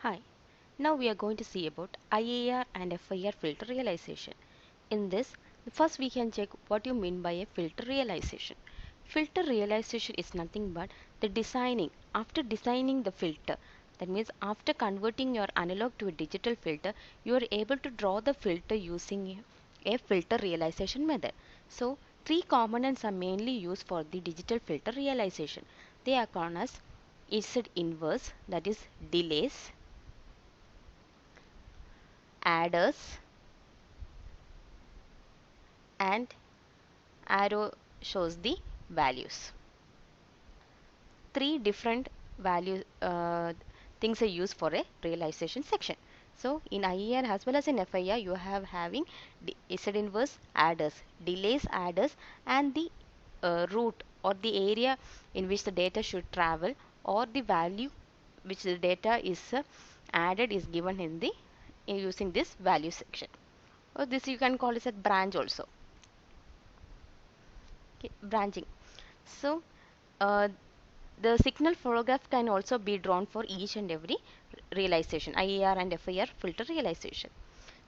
Hi, now we are going to see about IAR and FIR filter realization. In this, first we can check what you mean by a filter realization. Filter realization is nothing but the designing. After designing the filter, that means after converting your analog to a digital filter, you are able to draw the filter using a filter realization method. So, three components are mainly used for the digital filter realization. They are called as Z inverse, that is delays, adders, and arrow shows the values. Three different value things are used for a realization section. So in IER as well as in FIR, you have having the Z inverse, adders, delays, adders, and the route or the area in which the data should travel, or the value which the data is added is given in the using this value section. Or this you can call it a branch also. Okay, branching. So uh, the signal flow graph can also be drawn for each and every realization, IAR and FIR filter realization.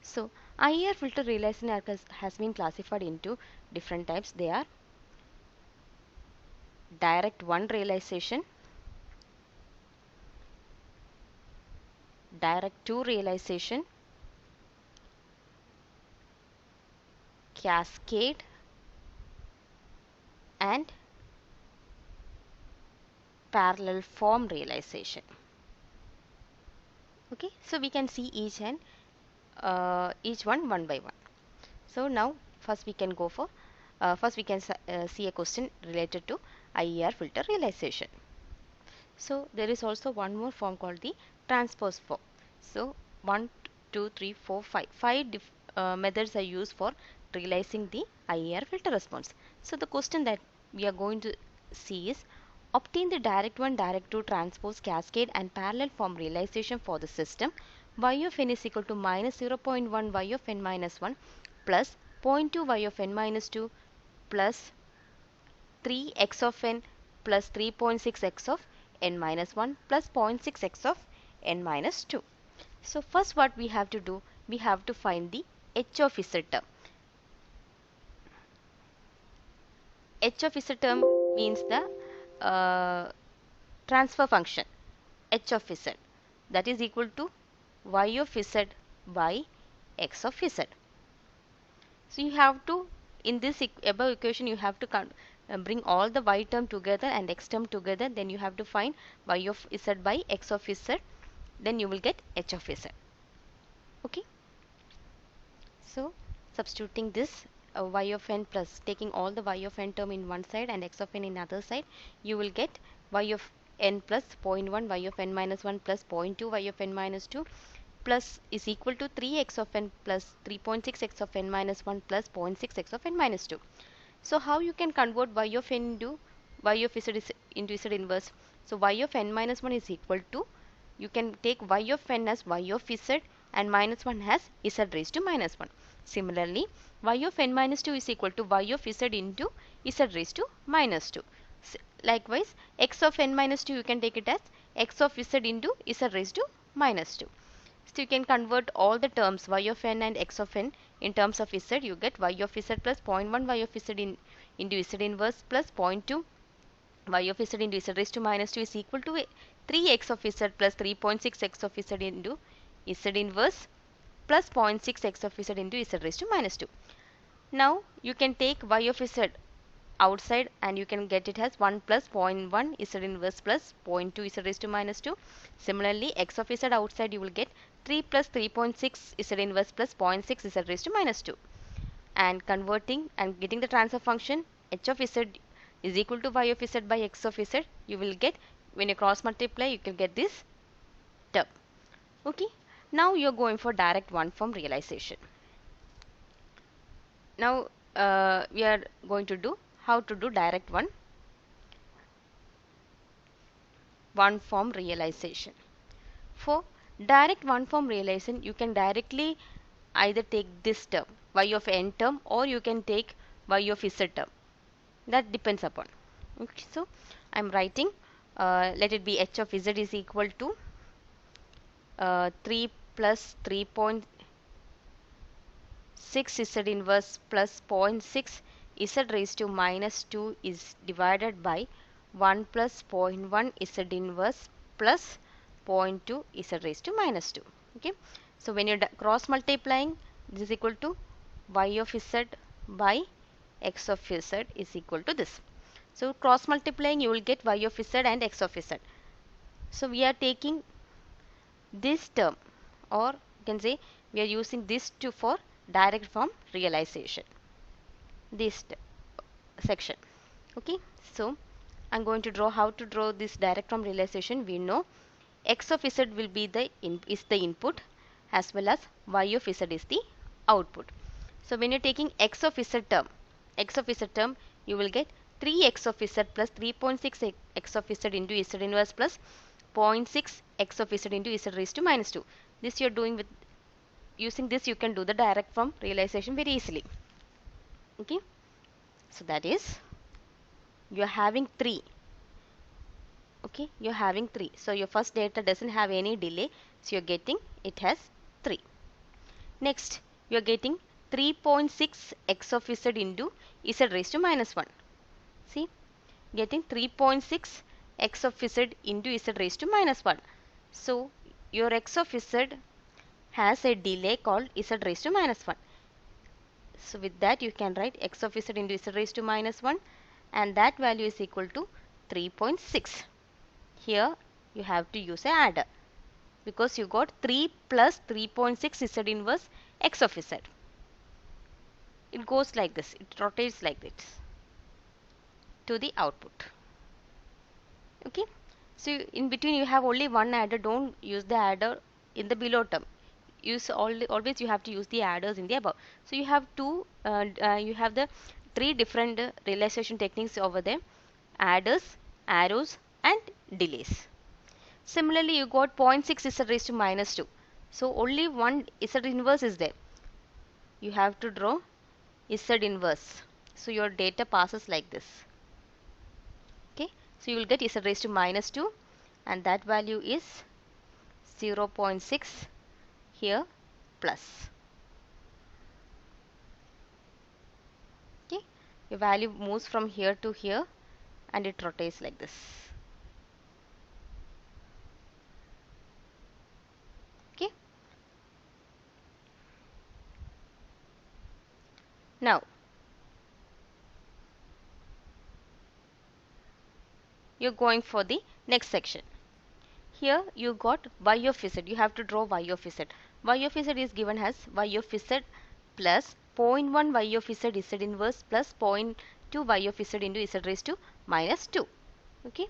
So IAR filter realization has been classified into different types. They are direct one realization, direct two realization, cascade, and parallel form realization. Okay, so we can see each one by one. So now first we can go for first we can see a question related to IER filter realization. So there is also one more form called the transpose form. So 1, 2, 3, 4, 5. Methods are used for realizing the IER filter response. So the question that we are going to see is obtain the direct 1, direct 2, transpose, cascade and parallel form realization for the system. Y of n is equal to minus 0.1 y of n minus 1 plus 0.2 y of n minus 2 plus 3 x of n plus 3.6 x of n minus 1 plus 0.6 x of n minus 2. So first what we have to do, we have to find the h of z term. H of z term means the transfer function h of z, that is equal to y of z by x of z. So you have to, in this above equation, you have to bring all the y term together and x term together. Then you have to find y of z by x of z. Then you will get h of z. Okay. So substituting this y of n plus taking all the y of n term in one side and x of n in other side, you will get y of n plus 0.1 y of n minus 1 plus 0.2 y of n minus 2 plus is equal to 3x of n plus 3.6 x of n minus 1 plus 0.6 x of n minus 2. So how you can convert y of n into y of z into z inverse? So y of n minus 1 is equal to, you can take y of n as y of z and minus 1 as z raised to minus 1. Similarly, y of n minus 2 is equal to y of z into z raised to minus 2. Likewise, x of n minus 2 you can take it as x of z into z raised to minus 2. So you can convert all the terms y of n and x of n in terms of z. You get y of z plus 0.1 y of z into z inverse plus 0.2 y of z into z raised to minus 2 is equal to 3x of z plus 3.6 x of z into z inverse plus 0.6 x of z into z raised to minus 2. Now you can take y of z outside and you can get it as 1 plus 0.1 z inverse plus 0.2 z raised to minus 2. Similarly, x of z outside you will get 3 plus 3.6 z inverse plus 0.6 z raised to minus 2. And converting and getting the transfer function h of z is equal to y of z by x of z, you will get, when you cross multiply you can get this term. Okay. Now you are going for direct one form realization. Now we are going to do how to do direct one form realization. For direct one form realization, you can directly either take this term y of n term or you can take y of z term. That depends upon. Okay, so I'm writing let it be h of z is equal to 3 plus 3.6 Z inverse plus 0.6 Z raised to minus 2 is divided by 1 plus 0.1 Z inverse plus 0.2 Z raised to minus 2. Okay. So when you're cross multiplying, this is equal to y of z by x of z is equal to this. So cross multiplying, you will get y of z and x of z. So we are taking this term, or you can say we are using this to for direct from realization, this section. Okay, so I'm going to draw how to draw this direct from realization. We know x of z will be the input as well as y of z is the output. So when you're taking x of z term, you will get 3x of z plus 3.6 x of z into z inverse plus 0.6 x of z into z raised to minus 2. This you're doing with using this, you can do the direct from realization very easily. Okay, so that is you're having 3. Okay, you're having 3. So your first data doesn't have any delay, so you're getting it has 3. Next, you're getting 3.6 x of z into z raised to minus 1. See, getting 3.6 x of z into z raised to minus 1. So your x of z has a delay called z raised to minus 1. So with that you can write x of z into z raised to minus 1, and that value is equal to 3.6. Here you have to use a adder because you got 3 plus 3.6 z inverse x of z. It goes like this, it rotates like this to the output. Okay, so in between you have only one adder. Don't use the adder in the below term. Use always you have to use the adders in the above. So you have you have the 3 different realization techniques over there: adders, arrows, and delays. Similarly, you got 0.6 z raised to minus 2. So only one z inverse is there. You have to draw z inverse. So your data passes like this. Okay, so you will get z raised to minus 2, and that value is 0.6 here plus. Okay, your value moves from here to here and it rotates like this. Okay, now you're going for the next section. Here you got y of z. You have to draw y of z. Y of z is given as y of z plus 0.1 y of z inverse plus 0.2 y of z into z raised to minus 2. Okay,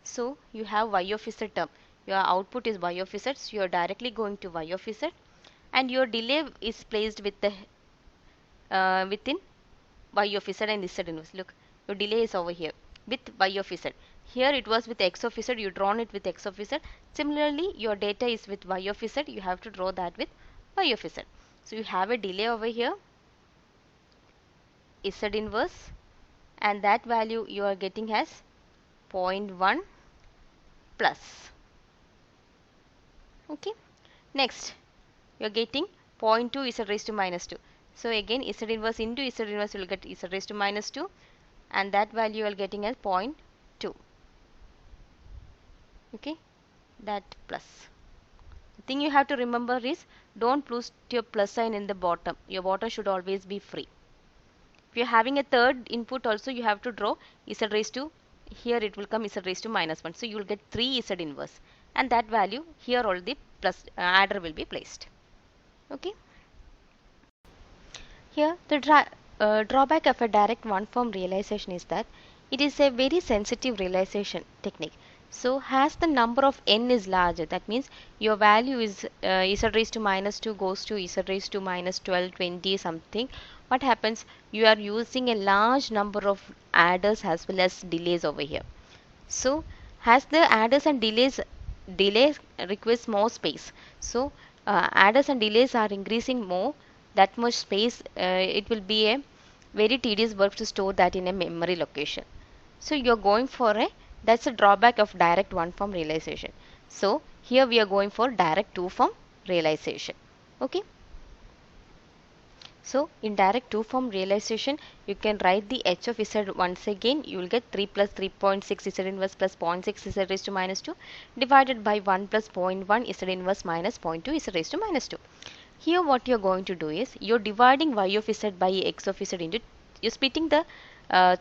so you have y of z term. Your output is y of z, so you are directly going to y of z, and your delay is placed with the within y of z and z inverse. Look, your delay is over here with y of z. Here it was with x of z, you drawn it with x of z. Similarly, your data is with y of z, you have to draw that with y of z. So you have a delay over here, z inverse, and that value you are getting as 0.1 plus. Okay, next you are getting 0.2 z raised to minus 2. So again z inverse into z inverse will get z raised to minus 2, and that value you are getting as 0.2. Okay, that plus. The thing you have to remember is don't put your plus sign in the bottom. Your bottom should always be free. If you are having a third input also, you have to draw z raised to, here it will come z raised to minus 1. So you will get 3 z inverse, and that value here all the plus adder will be placed. Okay. Here the drawback of a direct one form realization is that it is a very sensitive realization technique. So as the number of n is larger, that means your value is z raised to minus 2 goes to z raised to minus 12, 20 something. What happens? You are using a large number of adders as well as delays over here. So as the adders and delays requires more space. So adders and delays are increasing more, that much space, it will be a very tedious work to store that in a memory location. So you're going for a, that's a drawback of direct one form realization. So Here we are going for direct 2 form realization. Okay. So in direct 2 form realization, you can write the h of z once again. You will get 3 plus 3.6 z inverse plus 0.6 z raised to minus 2 divided by 1 plus 0.1 z inverse minus 0.2 z raised to minus 2. Here what you are going to do is you are dividing y of z by x of z into, you are splitting the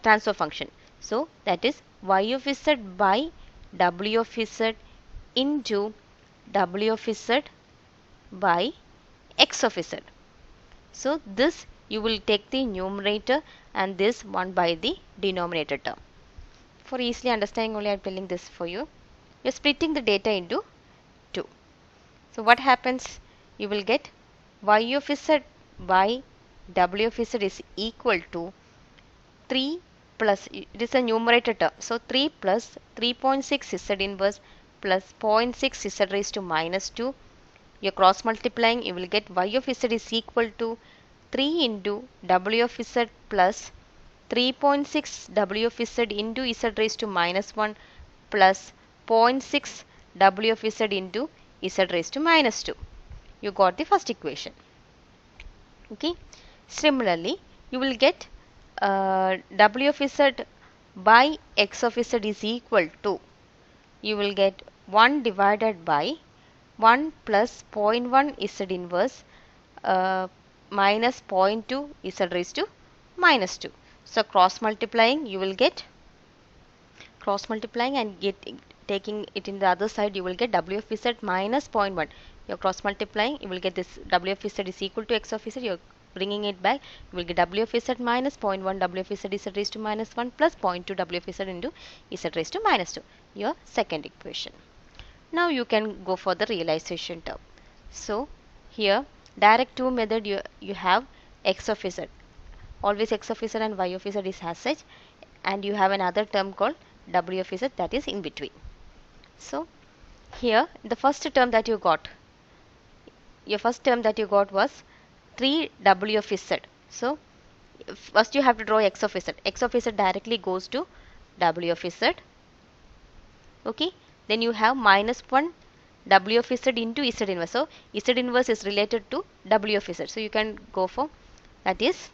transfer function. So that is y of z by w of z into w of z by x of z. So this you will take the numerator and this one by the denominator term. For easily understanding only I am telling this for you. You are splitting the data into 2. So what happens? You will get y of z by w of z is equal to 3 plus, it is a numerator term. So 3 plus 3.6 z inverse plus 0.6 z raised to minus 2. You are cross multiplying, you will get y of z is equal to 3 into w of z plus 3.6 w of z into z raised to minus 1 plus 0.6 w of z into z raised to minus 2. You got the first equation. Okay. Similarly, you will get w of z by x of z is equal to, you will get 1 divided by 1 plus 0.1 z inverse minus 0.2 z raised to minus 2. So cross multiplying, you will get cross multiplying and taking it in the other side, you will get w of z minus 0.1. You are cross multiplying, you will get this w of z is equal to x of z. You are bringing it back, you will get w of z minus 0.1 w of z z raised to minus 1 plus 0.2 w of z into z raised to minus 2. Your second equation. Now you can go for the realization term. So here direct 2 method, you have x of z. Always x of z and y of z is as such, and you have another term called w of z that is in between. So here the first term that you got, your first term that you got was 3w of z. So first you have to draw x of z. X of z directly goes to w of z. Okay. Then you have minus 1 w of z into z inverse. So z inverse is related to w of z. So you can go for, that is,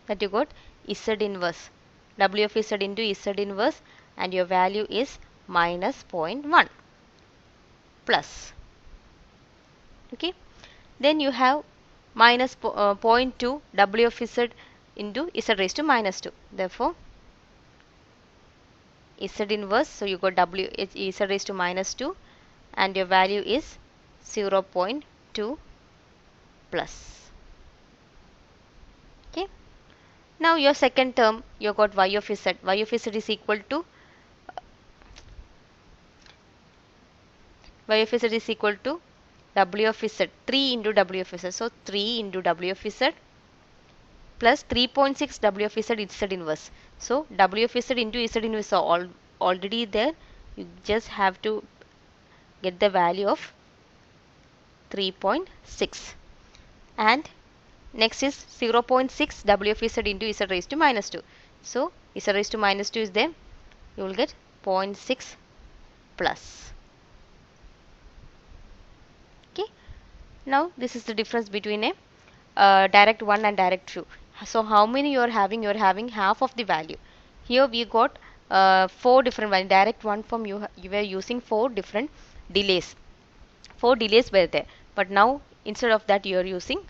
that you got z inverse, w of z into z inverse, and your value is minus 0.1 plus. Okay. Then you have minus 0.2 w of z into z raised to minus 2. Therefore z inverse, so you got w z raised to minus 2 and your value is 0.2 plus. Okay. Now your second term, you got y of z. Y of z is equal to y of z is equal to w of z, 3 into w of z. So 3 into w of z plus 3.6 w of z z inverse. So w of z into z inverse are already there. You just have to get the value of 3.6. And next is 0.6 w of z into z raised to minus 2. So z raised to minus 2 is there. You will get 0.6 plus. Okay. Now this is the difference between a direct 1 and direct 2. So how many you are having? You are having half of the value. Here we got 4 different values. Direct 1 form you were using 4 different delays. 4 delays were there. But now instead of that you are using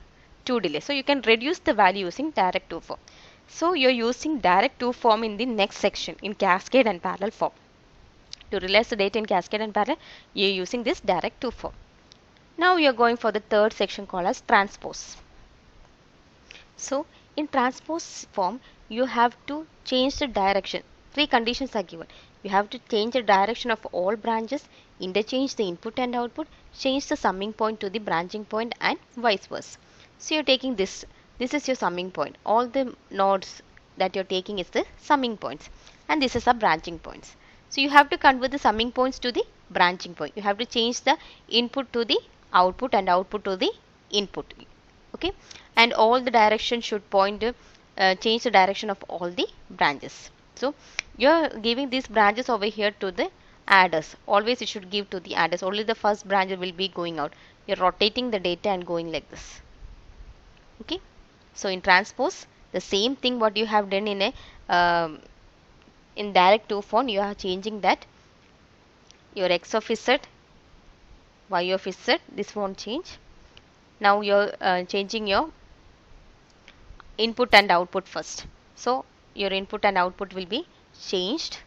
2 delays. So you can reduce the value using direct 2 form. So you are using direct 2 form in the next section in cascade and parallel form. To realize the data in cascade and parallel, you are using this direct 2 form. Now we are going for the third section called as transpose. So in transpose form, you have to change the direction. 3 conditions are given. You have to change the direction of all branches, interchange the input and output, change the summing point to the branching point and vice versa. So you are taking this. This is your summing point. All the nodes that you are taking is the summing points. And this is a branching points. So you have to convert the summing points to the branching point. You have to change the input to the output and output to the input. Okay. And all the direction should point change the direction of all the branches. So you are giving these branches over here to the adders. Always you should give to the adders. Only the first branch will be going out. You're rotating the data and going like this. Okay. So in transpose, the same thing what you have done in a in direct to form, you are changing that your x of z, y of z. This won't change. Now you're changing your input and output first. So your input and output will be changed.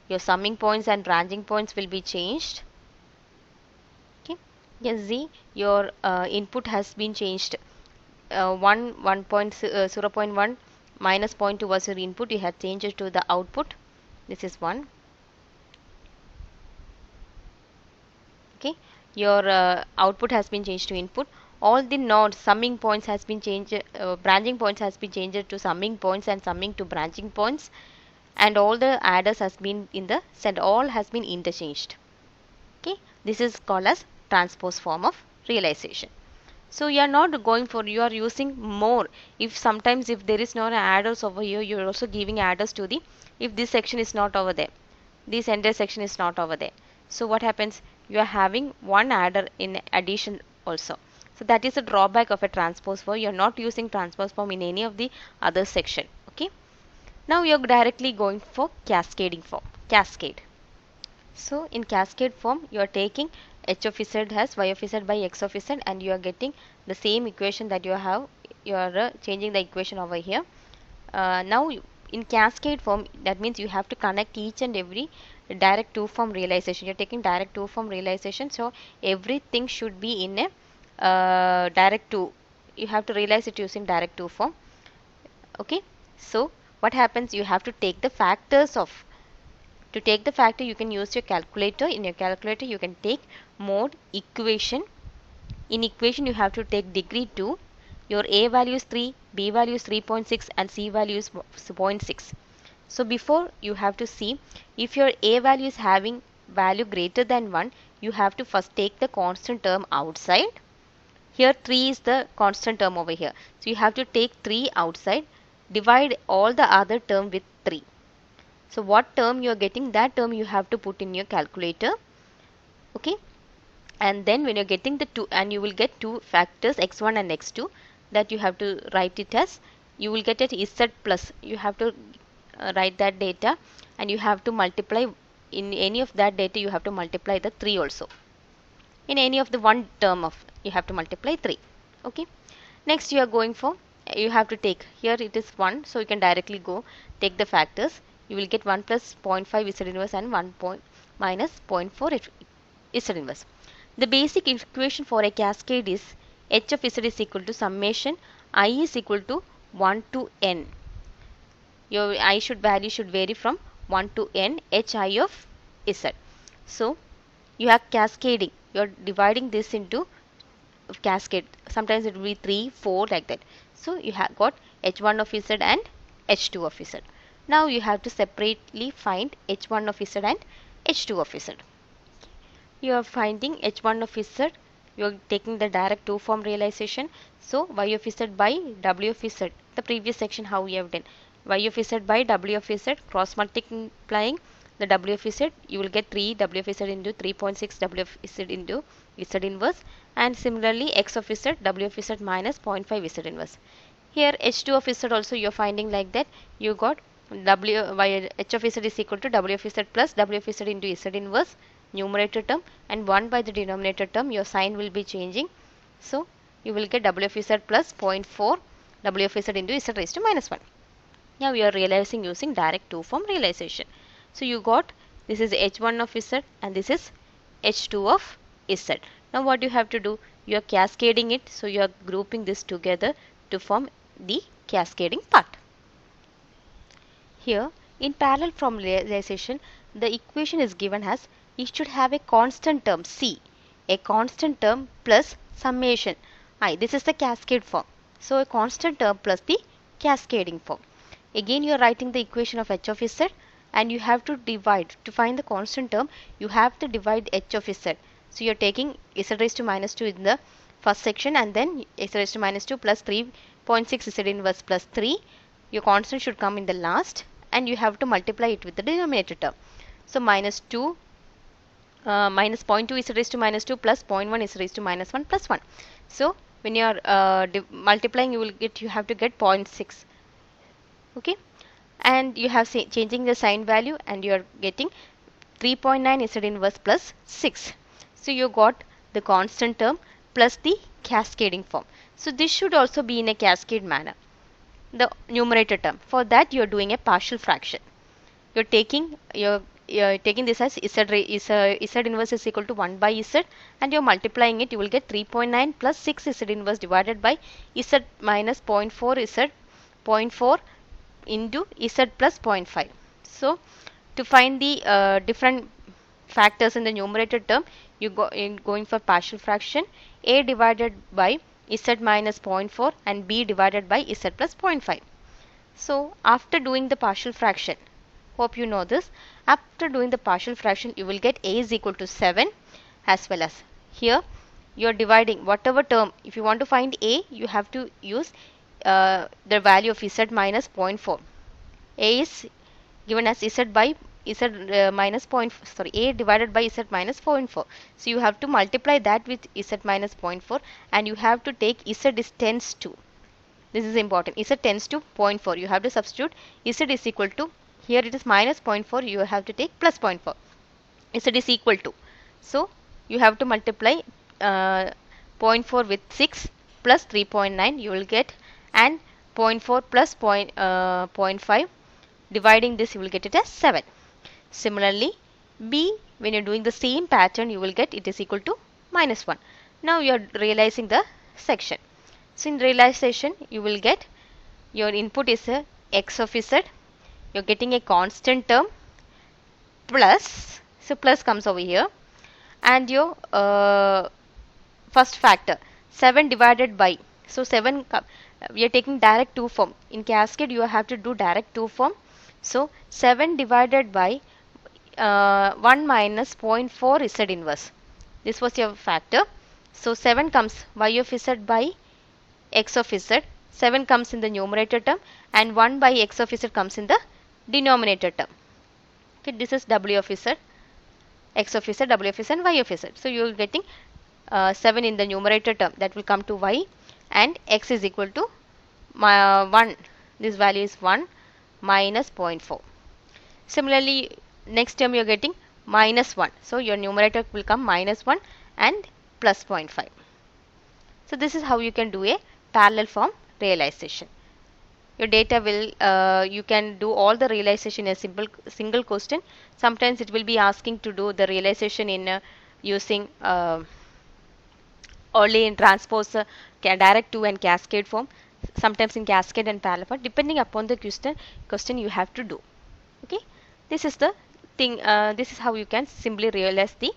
Your summing points and branching points will be changed. Okay. You can see your input has been changed. 0.1 minus 0.2 was your input. You have changed it to the output. This is 1. Okay. Your output has been changed to input. All the nodes summing points has been changed, branching points has been changed to summing points and summing to branching points, and all the adders has been in the set, all has been interchanged. Okay, this is called as transpose form of realization. So you are not going for, you are using more. If sometimes if there is no adders over here, you are also giving adders to the, if this section is not over there, this entire section is not over there. So what happens? You are having one adder in addition also. So that is a drawback of a transpose form. You are not using transpose form in any of the other section. Okay. Now you are directly going for cascading form. Cascade. So in cascade form, you are taking h of z has y of z by x of z, and you are getting the same equation that you have. You are changing the equation over here. Now in cascade form, that means you have to connect each and every direct to form realization. You are taking direct to form realization, so everything should be in a direct to. You have to realize it using direct to form. Okay. So what happens? You have to take the factors of. To take the factor, you can use your calculator. In your calculator, you can take mode equation. In equation, you have to take degree 2. Your A value is 3, B value is 3.6, and C value is 0.6. So before, you have to see if your A value is having value greater than 1, you have to first take the constant term outside. Here 3 is the constant term over here. So you have to take 3 outside, divide all the other term with 3. So what term you are getting, that term you have to put in your calculator. Okay. And then when you're getting the 2, and you will get two factors x1 and x2, that you have to write it as, you will get it z plus, you have to write that data, and you have to multiply, in any of that data you have to multiply the 3 also. In any of the one term of, you have to multiply 3. Okay. Next you are going for, you have to take, here it is 1, so you can directly go take the factors. You will get 1 plus 0.5 z inverse and 1 minus 0.4 z inverse. The basic equation for a cascade is h of z is equal to summation I is equal to 1 to n. Your I value should vary from 1 to n hi of z. So you are cascading, you are dividing this into cascade. Sometimes it will be 3, 4 like that. So you have got h1 of z and h2 of z. Now you have to separately find h1 of z and h2 of z. You are finding h1 of z. You are taking the direct two form realization. So y of z by w of z. The previous section how we have done. Y of z by w of z, cross multiplying the w of z, you will get 3 w of z into 3.6 w of z into z inverse, and similarly x of z, w of z minus 0.5 z inverse. Here h2 of z also you are finding like that. You got h of z is equal to w of z plus w of z into z inverse numerator term, and 1 by the denominator term, your sign will be changing. So you will get w of z plus 0.4 w of z into z raised to minus 1. Now we are realizing using direct two form realization. So you got, this is h1 of z and this is h2 of z. Now what you have to do, you are cascading it, so you are grouping this together to form the cascading part. Here in parallel form realization, the equation is given as, it should have a constant term c, a constant term plus summation I. This is the cascade form. So a constant term plus the cascading form. Again you are writing the equation of h of z, and you have to divide. To find the constant term, you have to divide h of z. So you are taking z raised to minus 2 in the first section, and then z raised to minus 2 plus 3.6 z inverse plus 3. Your constant should come in the last, and you have to multiply it with the denominator term. So minus 2 minus 0.2 is raised to minus 2 plus 0.1 is raised to minus 1 plus 1. So when you are multiplying, you have to get 0.6. Okay, and you have changing the sign value, and you are getting 3.9 Z inverse plus 6. So you got the constant term plus the cascading form. So this should also be in a cascade manner, the numerator term. For that you are doing a partial fraction. You're taking this as Z inverse is equal to 1 by Z, and you're multiplying it. You will get 3.9 plus 6 Z inverse divided by Z minus 0.4 Z 0.4 into Z plus 0.5. So to find the different factors in the numerator term, you going for partial fraction. A divided by Z minus 0.4 and B divided by Z plus 0.5. So after doing the partial fraction, hope you know this, after doing the partial fraction you will get A is equal to 7, as well as here you are dividing whatever term. If you want to find A, you have to use the value of Z minus 0.4. A is given as Z by Z minus A divided by Z minus 0.4. So you have to multiply that with Z minus 0.4, and you have to take Z is tends to. This is important. Z tends to 0.4. You have to substitute Z is equal to, here it is minus 0.4, you have to take plus 0.4. Z is equal to. So you have to multiply 0.4 with 6 plus 3.9, you will get, and 0.4 plus 0.5, dividing this you will get it as 7. Similarly, B, when you are doing the same pattern, you will get it is equal to minus 1. Now you are realizing the section. So in realization, you will get your input is a x of Z. You are getting a constant term plus, so plus comes over here, and your first factor 7 divided by, so 7 we are taking direct 2 form. In cascade you have to do direct 2 form. So 7 divided by 1 minus 0.4 Z inverse. This was your factor. So 7 comes y of Z by x of Z. 7 comes in the numerator term, and 1 by x of Z comes in the denominator term. Okay, this is w of Z, x of Z, w of Z, and y of Z. So you are getting 7 in the numerator term, that will come to y, and x is equal to 1. This value is 1 minus 0.4. Similarly, next term you are getting minus 1. So your numerator will come minus 1 and plus 0.5. So this is how you can do a parallel form realization. Your data will, you can do all the realization in a single question. Sometimes it will be asking to do the realization in using only in transpose direct to and cascade form, sometimes in cascade and parallel form, depending upon the question you have to do. Okay, this is the thing, this is how you can simply realize the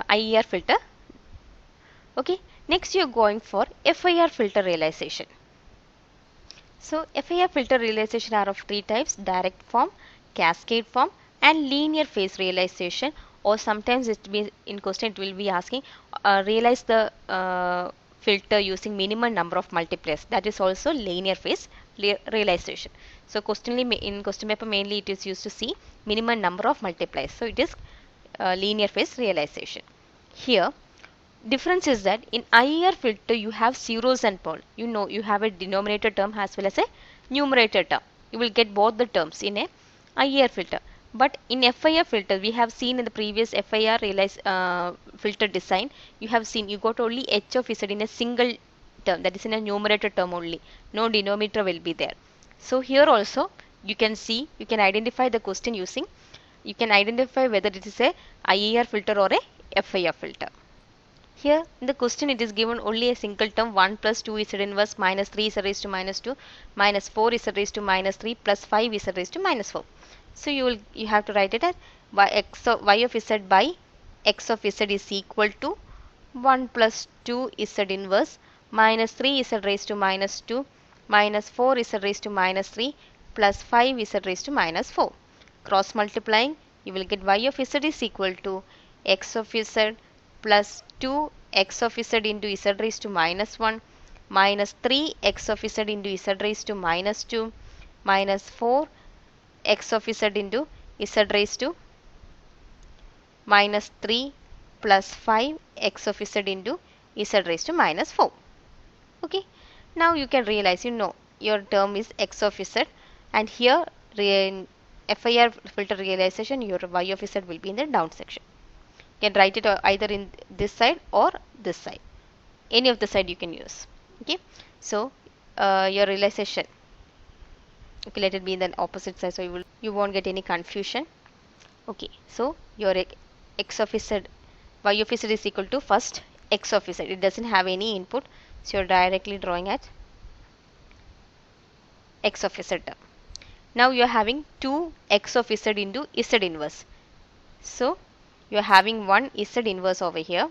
IER filter. Okay, next you are going for FIR filter realization. So FIR filter realization are of 3 types: direct form, cascade form, and linear phase realization. Or sometimes it be in question it will be asking realize the filter using minimum number of multipliers. That is also linear phase realization. So in question paper mainly it is used to see minimum number of multipliers. So it is linear phase realization. Here difference is that in IER filter you have zeros and poles. You know you have a denominator term as well as a numerator term. You will get both the terms in a IER filter. But in FIR filter, we have seen in the previous FIR filter design, you have seen you got only h of Z in a single term, that is in a numerator term only. No denominator will be there. So here also you can see, you can identify the question using, you can identify whether it is a IER filter or a FIR filter. Here in the question it is given only a single term 1 plus 2 Z inverse minus 3 Z raised to minus 2 minus 4 Z raised to minus 3 plus 5 Z raised to minus 4. So you have to write it as y of Z by x of Z is equal to 1 plus 2 Z inverse minus 3 Z raised to minus 2 minus 4 Z raised to minus 3 plus 5 Z raised to minus 4. Cross multiplying, you will get y of Z is equal to x of Z plus 2 x of Z into Z raised to minus 1 minus 3 x of Z into Z raised to minus 2 minus 4 x of Z into Z raised to minus 3 plus 5 x of z into z raised to minus 4. Okay. Now you can realize, your term is x of z, and here in FIR filter realization your y of z will be in the down section. You can write it either in this side or this side. Any of the side you can use. Okay. So your realization, okay, let it be in the opposite side, so you won't get any confusion. Okay, so your x of z, y of z is equal to first x of z. It doesn't have any input, so you're directly drawing at x of z term. Now you're having 2 x of z into z inverse. So you're having one z inverse over here.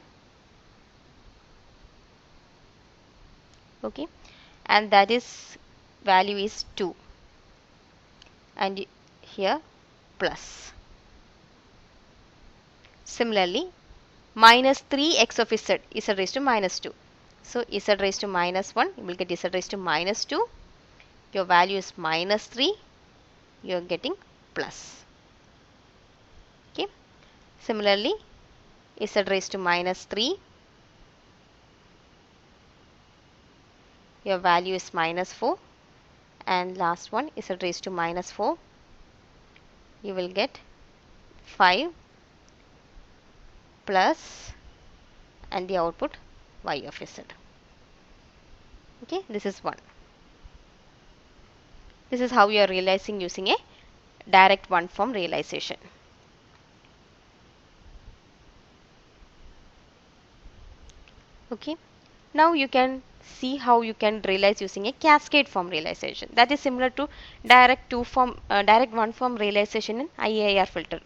Okay, and that is value is 2, and here plus. Similarly, minus 3x of z, z raised to minus 2. So z raised to minus 1, you will get z raised to minus 2. Your value is minus 3, you are getting plus. Okay. Similarly, z raised to minus 3, your value is minus 4. And last one, z raised to minus 4, you will get 5 plus, and the output y of z. Okay, this is one. This is how you are realizing using a direct one form realization. Okay, now you can see how you can realize using a cascade form realization. That is similar to direct one form realization in IIR filter.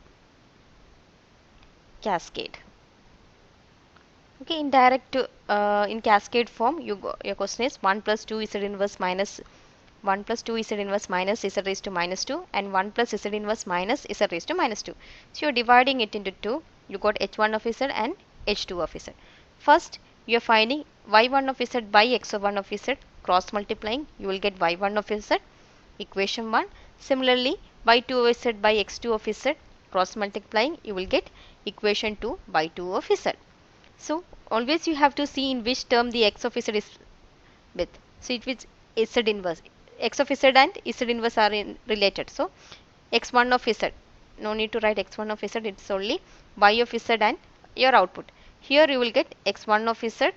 Cascade. Okay, in cascade form, your question is 1 plus 2 z inverse minus 1 plus 2 z inverse minus z raised to minus 2, and 1 plus z inverse minus z raised to minus 2. So you're dividing it into 2. You got h1 of z and h2 of z. First, you're finding y1 of z by x of 1 of z, cross multiplying, you will get y1 of z, equation 1. Similarly, y2 of z by x2 of z, cross multiplying, you will get equation 2 y2 of z. So always you have to see in which term the x of z is with. So it is z inverse. X of z and z inverse are related. So x1 of z. No need to write x1 of z. It's only y of z and your output. Here you will get x1 of z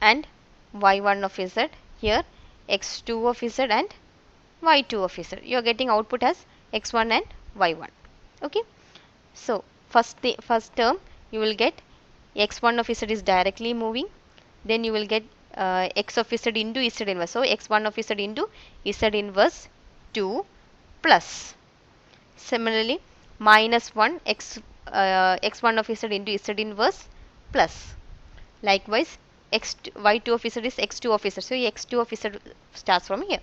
and y1 of z. Here x2 of z and y2 of z. You are getting output as x1 and y1. Okay. So first term you will get x1 of z is directly moving. Then you will get x of z into z inverse. So x1 of z into z inverse 2 plus. Similarly, minus 1 x1 of z into z inverse plus. Likewise, y2 of z is x2 of z. So x2 of z starts from here.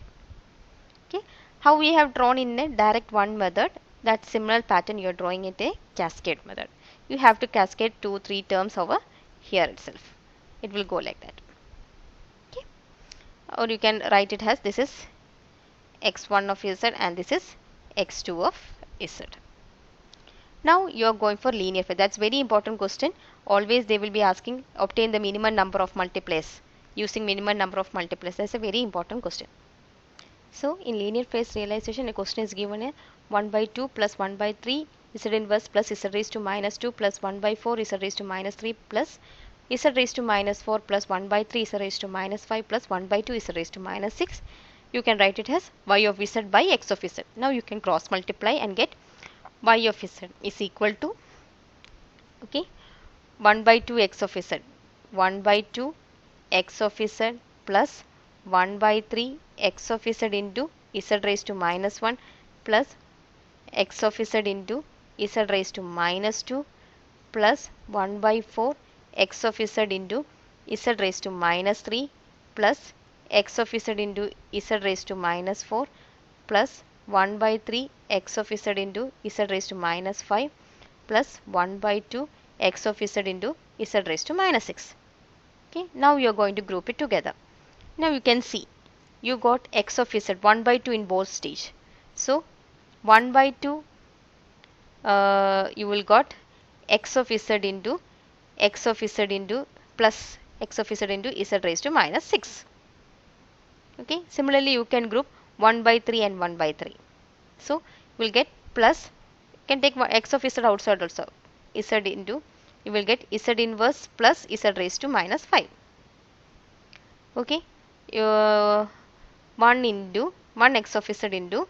Okay. How we have drawn in a direct one method, that similar pattern you are drawing it a cascade method. You have to cascade 2-3 terms over here itself. It will go like that. Okay. Or you can write it as this is x1 of z and this is x2 of z. Now you are going for linear phase. That's very important question. Always they will be asking obtain the minimum number of multiplies. Using minimum number of multiplies. That's a very important question. So in linear phase realization, a question is given a 1 by 2 plus 1 by 3 z inverse plus z raised to minus 2 plus 1 by 4 z raised to minus 3 plus z raised to minus 4 plus 1 by 3 z raised to minus 5 plus 1 by 2 z raised to minus 6. You can write it as y of z by x of z. Now you can cross multiply and get y of z is equal to, okay, 1 by 2 x of z, 1 by 2 x of z plus 1 by 3 x of z into z raised to minus 1 plus x of z into z raised to minus 2 plus 1 by 4 x of z into z raised to minus 3 plus x of z into z raised to minus 4 plus 1 by 3 x of z into z raised to minus 5 plus 1 by 2 x of z into z raised to minus 6. Okay, now you are going to group it together. Now you can see you got x of z 1 by 2 in both stage. So 1 by 2 you will got x of z into x of z into plus x of z into z raised to minus 6. Okay, similarly you can group 1 by 3 and 1 by 3. So you will get plus, you can take x of z outside also, z into, you will get z inverse plus z raised to minus 5. Okay, 1 into 1 x of z into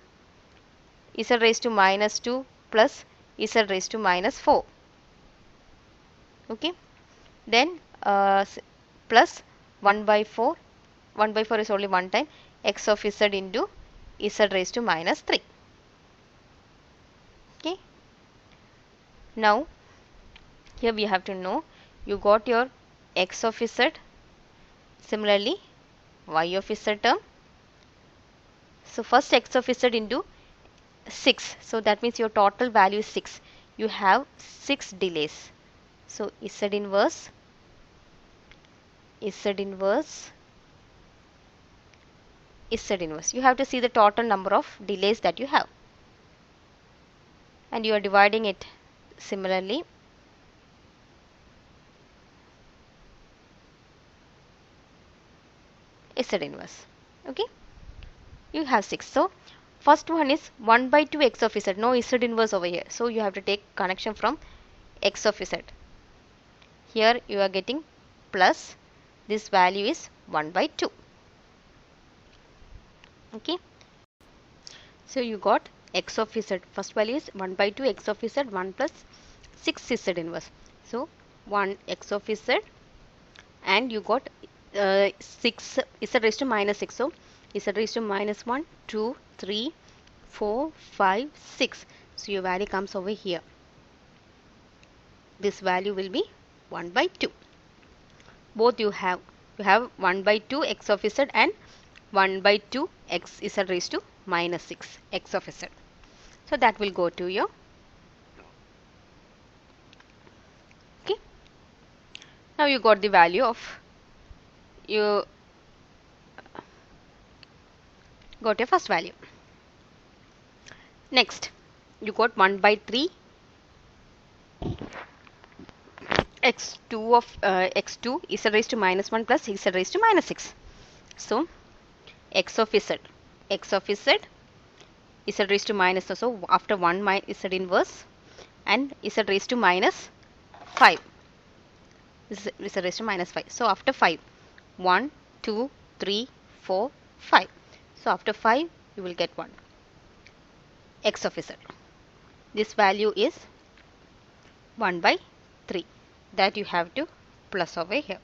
z raised to minus 2 plus z raised to minus 4. Okay, then plus 1 by 4, 1 by 4 is only one time, x of z into z raised to minus 3. Okay, now here we have to know, you got your x of z, similarly y of z term. So first x of z into 6, so that means your total value is 6. You have 6 delays. So z inverse, z inverse, z inverse. You have to see the total number of delays that you have. And you are dividing it similarly. Z inverse. Okay, you have 6. So first one is 1 by 2 x of z. No z inverse over here. So you have to take connection from x of z. Here you are getting plus, this value is 1 by 2. Okay, so you got x of z, first value is 1 by 2 x of z, 1 plus 6 z inverse. So 1 x of z, and you got 6 z raised to minus 6. So z raised to minus 1, 2, 3, 4, 5, 6. So your value comes over here. This value will be 1 by 2. Both you have 1 by 2 x of z and 1 by 2 x z raised to minus 6 x of z. So that will go to your, okay. Now you got the value of, you got your first value. Next you got 1 by 3 x2 of x2 z raised to minus 1 plus z raised to minus 6. So x of z, x of z, z raised to minus, so after 1 z inverse and z raised to minus 5, z raised to minus 5. So after 5, 1, 2, 3, 4, 5. So after 5 you will get 1 x of z. This value is 1 by 3, that you have to plus over here.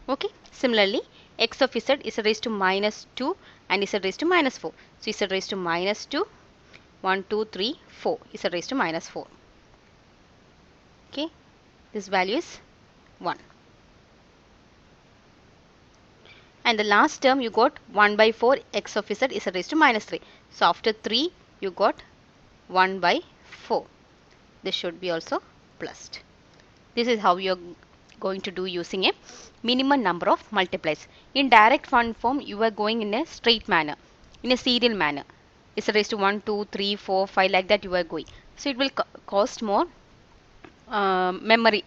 Okay, similarly x of z is raised to minus 2 and z raised to minus 4. So z raised to minus 2, 1, 2, 3, 4, z raised to minus 4. Okay, this value is 1. And the last term you got 1 by 4 x of z is raised to minus 3. So after 3 you got 1 by 4. This should be also plussed. This is how you are going to do using a minimum number of multiplies. In direct fund form you are going in a straight manner, in a serial manner. Is raised to 1, 2, 3, 4, 5, like that you are going. So it will cost more memory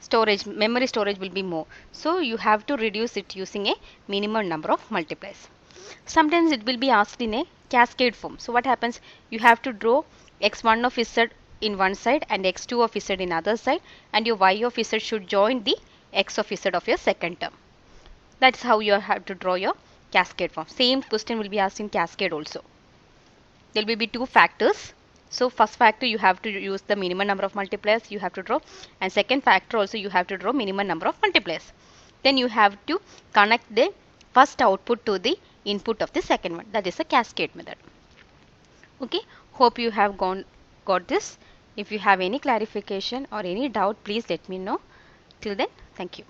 storage will be more. So you have to reduce it using a minimum number of multiplies. Sometimes it will be asked in a cascade form. So what happens, you have to draw x1 of z in one side and x2 of z in other side, and your y of z should join the x of z of your second term. That's how you have to draw your cascade form. Same question will be asked in cascade also. There will be two factors. So first factor you have to use the minimum number of multipliers you have to draw, and second factor also you have to draw minimum number of multipliers. Then you have to connect the first output to the input of the second one. That is a cascade method. Okay, hope you have got this. If you have any clarification or any doubt, please let me know. Till then, thank you.